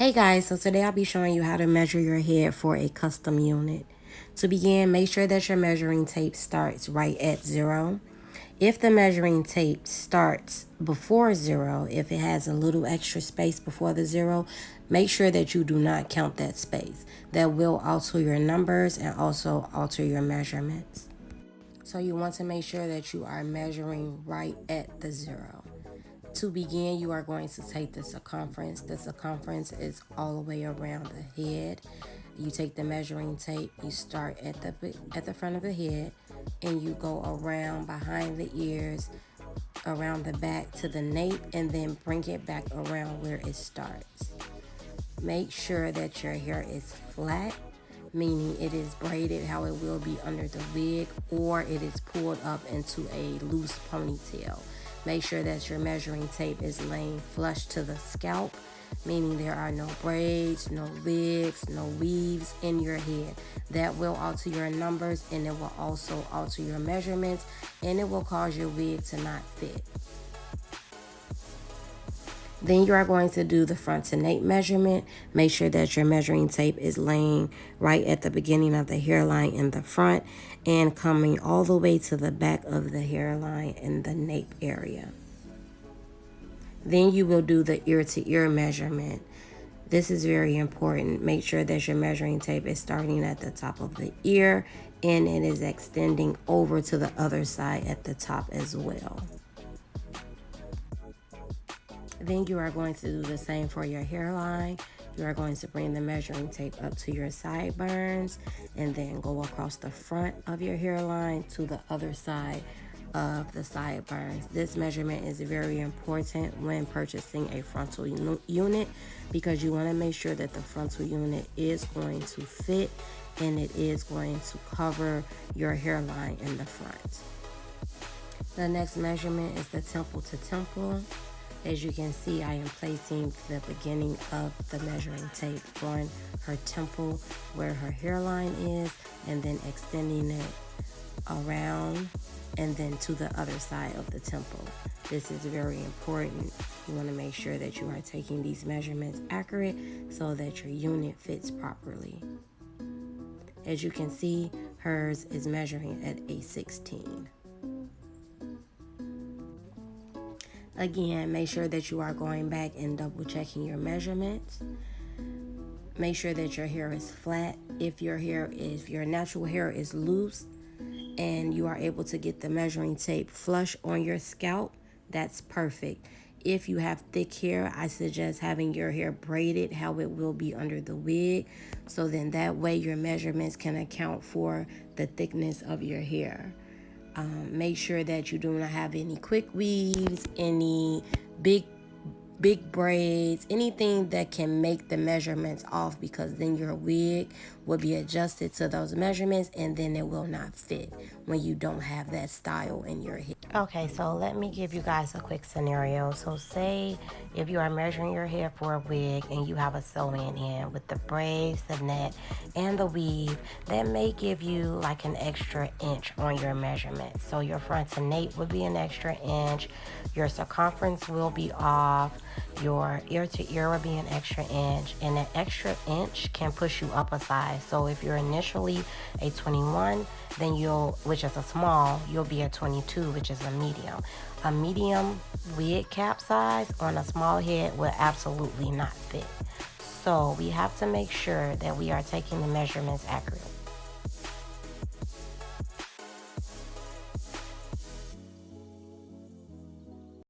Hey guys, so today I'll be showing you how to measure your head for a custom unit. To begin, make sure that your measuring tape starts right at 0. If the measuring tape starts before 0, if it has a little extra space before the 0, make sure that you do not count that space. That will alter your numbers and also alter your measurements. So you want to make sure that you are measuring right at the 0. To begin, you are going to take the circumference. The circumference is all the way around the head. You take the measuring tape, you start at the front of the head, and you go around behind the ears, around the back to the nape, and then bring it back around where it starts. Make sure that your hair is flat, meaning it is braided how it will be under the wig, or it is pulled up into a loose ponytail. Make sure that your measuring tape is laying flush to the scalp, meaning there are no braids, no wigs, no weaves in your head. That will alter your numbers, and it will also alter your measurements, and it will cause your wig to not fit. Then you are going to do the front to nape measurement. Make sure that your measuring tape is laying right at the beginning of the hairline in the front and coming all the way to the back of the hairline in the nape area. Then you will do the ear to ear measurement. This is very important. Make sure that your measuring tape is starting at the top of the ear and it is extending over to the other side at the top as well. Then you are going to do the same for your hairline. You are going to bring the measuring tape up to your sideburns and then go across the front of your hairline to the other side of the sideburns. This measurement is very important when purchasing a frontal unit because you want to make sure that the frontal unit is going to fit and it is going to cover your hairline in the front. The next measurement is the temple to temple. As you can see, I am placing the beginning of the measuring tape on her temple where her hairline is and then extending it around and then to the other side of the temple. This is very important. You want to make sure that you are taking these measurements accurate so that your unit fits properly. As you can see, hers is measuring at a 16. Again, make sure that you are going back and double checking your measurements. Make sure that your hair is flat. If your natural hair is loose and you are able to get the measuring tape flush on your scalp, that's perfect. If you have thick hair, I suggest having your hair braided how it will be under the wig. So then that way your measurements can account for the thickness of your hair. Make sure that you do not have any quick weaves, any big braids, anything that can make the measurements off, because then your wig will be adjusted to those measurements and then it will not fit when you don't have that style in your hair. Okay, so let me give you guys a quick scenario. So say if you are measuring your hair for a wig and you have a sew-in in with the braids, the net, and the weave, that may give you like an extra inch on your measurement. So your front to nape would be an extra inch, your circumference will be off, your ear to ear will be an extra inch, and an extra inch can push you up a size. So if you're initially a 21, then which is a small, you'll be a 22, which is a medium. A medium wig cap size on a small head will absolutely not fit. So we have to make sure that we are taking the measurements accurate.